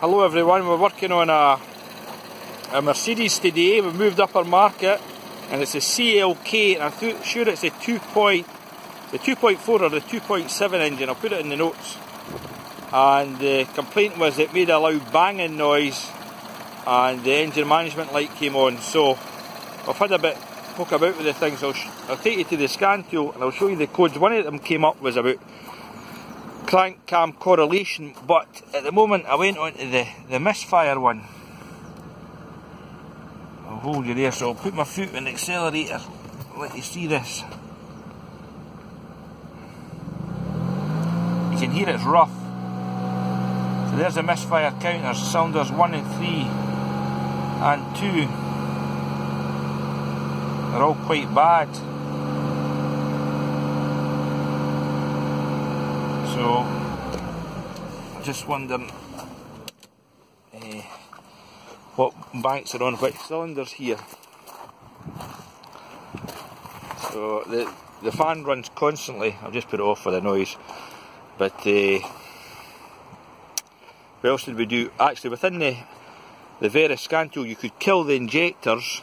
Hello everyone, we're working on a Mercedes today. We've moved up our market and it's a CLK, and I'm sure it's the 2.4 or the 2.7 engine. I'll put it in the notes. And the complaint was it made a loud banging noise and the engine management light came on. So I've had a bit poke about with the things. I'll take you to the scan tool and I'll show you the codes. One of them came up was about crank cam correlation, but at the moment I went on to the misfire one. I'll hold you there, so I'll put my foot in the accelerator and let you see this. You can hear it's rough. So there's the misfire counters, cylinders 1 and 3 and 2. They're all quite bad. So, just wondering what banks are on which cylinders here. So the fan runs constantly. I'll just put it off for the noise. But what else did we do? Actually, within the various scan tool, you could kill the injectors,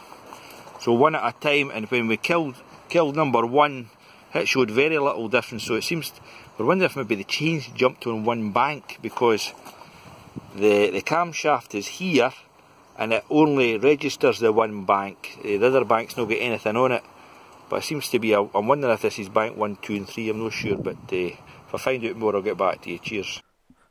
so one at a time. And when we killed number one, it showed very little difference. So it seems, we're wondering if maybe the chains jumped on one bank, because the camshaft is here and it only registers the one bank. The other bank's not got anything on it, but it seems to be, I'm wondering if this is bank 1, 2 and 3, I'm not sure, but if I find out more I'll get back to you. Cheers.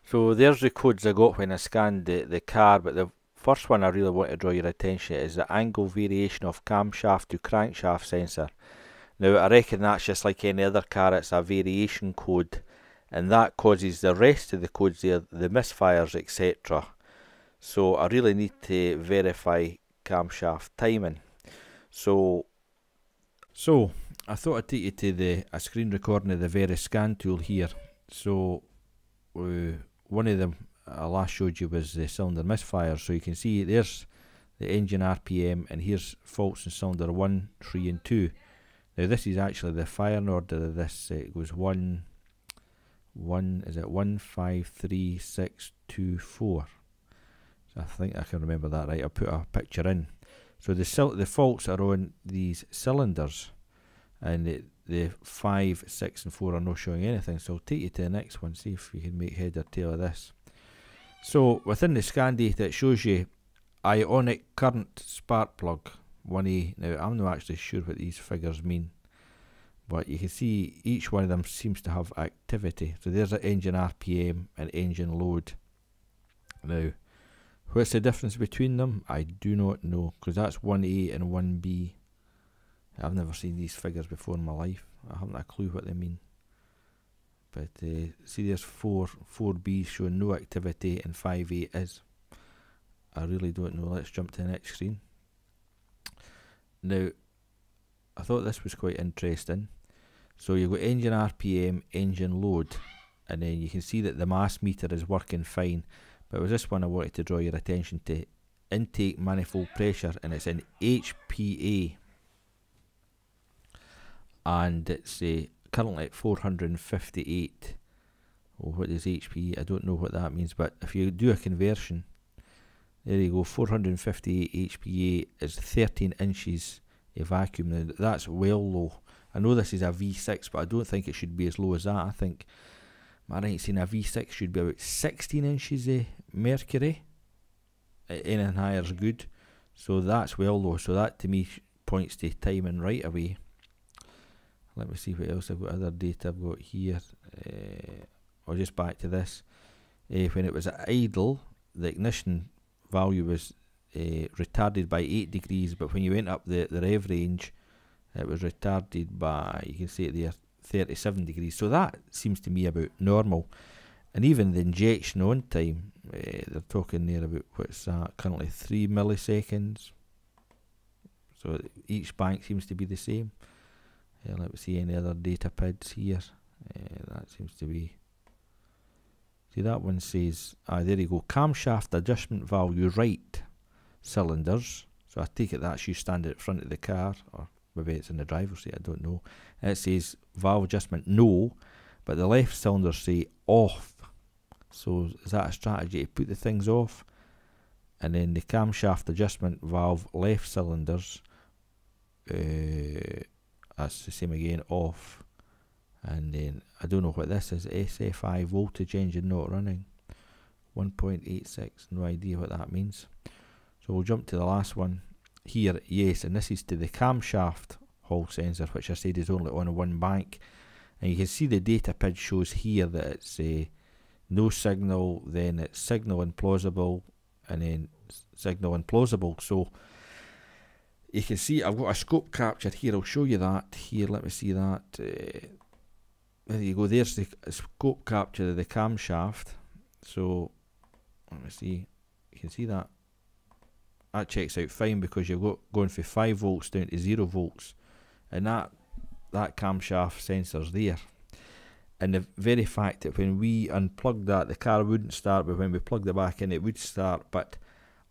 So there's the codes I got when I scanned the car, but the first one I really want to draw your attention to is the angle variation of camshaft to crankshaft sensor. Now I reckon that's just like any other car, it's a variation code, and that causes the rest of the codes there, the misfires, etc. So I really need to verify camshaft timing. So I thought I'd take you to a screen recording of the various scan tool here. So one of them I last showed you was the cylinder misfire. So you can see there's the engine RPM, and here's faults in cylinder 1, 3 and 2. Now this is actually the firing order of this. It goes 1, is it 1, 5, 3, 6, 2, 4. So I think I can remember that right. I'll put a picture in. So the faults are on these cylinders, and the 5, 6 and 4 are not showing anything. So I'll take you to the next one, see if you can make head or tail of this. So within the scan data it shows you ionic current spark plug 1A. Now I'm not actually sure what these figures mean, but you can see each one of them seems to have activity. So there's an engine RPM and engine load. Now what's the difference between them? I do not know, because that's 1A and 1B. I've never seen these figures before in my life. I haven't a clue what they mean. But see, there's 4B showing no activity and 5A is. I really don't know. Let's jump to the next screen. Now, I thought this was quite interesting. So you've got engine RPM, engine load, and then you can see that the mass meter is working fine. But it was this one I wanted to draw your attention to. Intake manifold pressure, and it's in HPA. And it's currently at 458. Oh, what is HPA? I don't know what that means, but if you do a conversion, there you go, 458 HPA is 13 inches of vacuum. Now that's well low. I know this is a V6, but I don't think it should be as low as that. I think, I ain't seen a V6 should be about 16 inches of mercury. Anything higher is good. So that's well low. So that to me points to timing right away. Let me see what else I've got, other data I've got here. Or just back to this. When it was idle, the ignition value was retarded by 8 degrees, but when you went up the rev range, it was retarded by, you can see it there, 37 degrees. So that seems to me about normal. And even the injection on time, they're talking there about, what's that, currently 3 milliseconds. So each bank seems to be the same. Let me see any other data pads here. That seems to be, see, that one says, there you go, camshaft adjustment value right, cylinders. So I take it that's you standing at front of the car, or maybe it's in the driver's seat, I don't know. And it says valve adjustment no, but the left cylinders say off. So is that a strategy to put the things off? And then the camshaft adjustment valve left cylinders, that's the same again, off. And then I don't know what this is, SFI voltage engine not running, 1.86, no idea what that means. So we'll jump to the last one here. Yes, and this is to the camshaft hall sensor, which I said is only on one bank. And you can see the data pid shows here that it's no signal, then it's signal implausible, and then signal implausible. So you can see I've got a scope capture here. I'll show you that here. Let me see that. There you go. There's the scope capture of the camshaft. So let me see. You can see that. That checks out fine because you've got going from 5 volts down to 0 volts, and that camshaft sensor's there. And the very fact that when we unplugged that, the car wouldn't start, but when we plugged it back in, it would start. But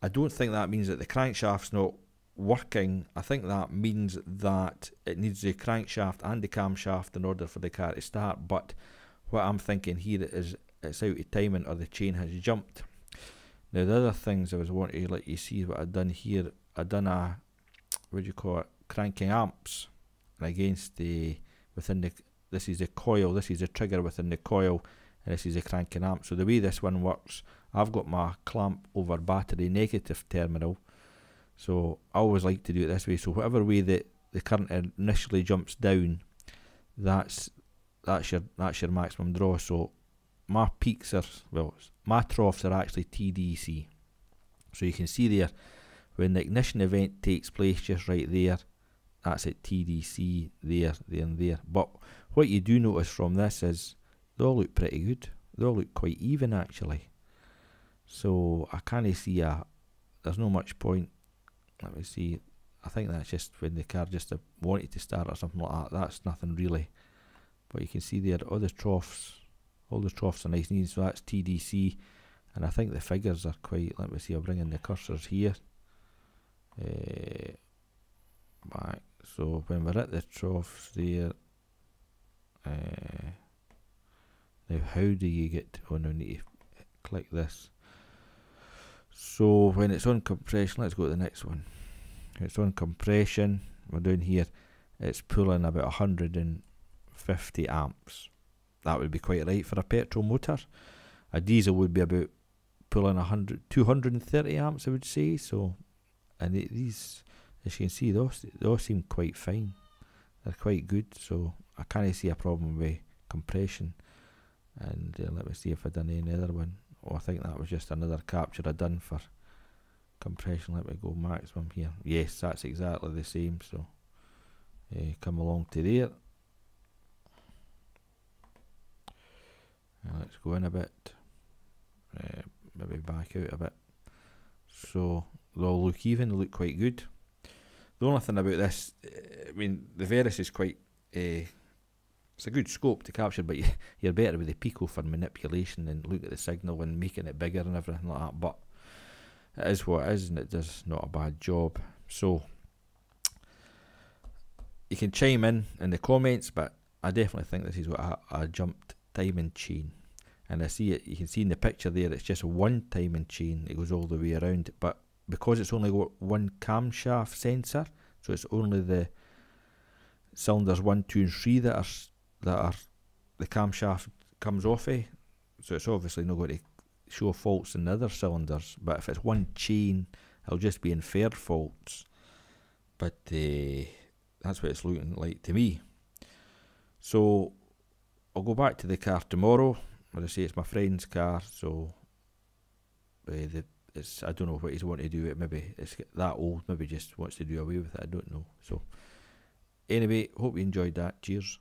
I don't think that means that the crankshaft's not working. I think that means that it needs the crankshaft and the camshaft in order for the car to start. But what I'm thinking here is it's out of timing, or the chain has jumped. Now the other things I was wanting to let you see what I've done here. I've done a, what do you call it, cranking amps against the, within the, this is the coil, this is the trigger within the coil, and this is the cranking amp. So the way this one works, I've got my clamp over battery negative terminal. So I always like to do it this way. So whatever way that the current initially jumps down, that's your maximum draw. So my peaks are, well, my troughs are actually TDC. So you can see there, when the ignition event takes place just right there, that's at TDC, there, and there. But what you do notice from this is they all look pretty good. They all look quite even actually. So I can't see there's no much point. Let me see. I think that's just when the car just wanted to start or something like that. That's nothing really. But you can see there all the troughs are nice and easy. So that's TDC, and I think the figures are quite. Let me see. I'll bring in the cursors here. Back. So when we're at the troughs there, now how do you get? Oh no, I need to click this. So when it's on compression, let's go to the next one. It's on compression. We're down here. It's pulling about 150 amps. That would be quite right for a petrol motor. A diesel would be about pulling 230 amps, I would say. So, and these, as you can see, they all seem quite fine. They're quite good. So I can't see a problem with compression. And let me see if I've done any other one. Oh, I think that was just another capture I done for compression. Let me go maximum here. Yes, that's exactly the same. So come along to there. Let's go in a bit, maybe back out a bit. So they all look even, they look quite good. The only thing about this, I mean, the Verus is quite, it's a good scope to capture, but you're better with the Pico for manipulation and look at the signal and making it bigger and everything like that. But it is what it is, and it does not a bad job. So you can chime in the comments, but I definitely think this is what a jumped timing chain. And I see it, you can see in the picture there, it's just one timing chain. It goes all the way around, but because it's only got one camshaft sensor, so it's only the cylinders 1, 2 and 3 that are the camshaft comes off of. So it's obviously not going to show faults in the other cylinders, but if it's one chain, it'll just be inferred faults. But that's what it's looking like to me. So I'll go back to the car tomorrow. As I say, it's my friend's car, so I don't know what he's wanting to do with it. Maybe it's that old, maybe just wants to do away with it, I don't know. So anyway, hope you enjoyed that. Cheers.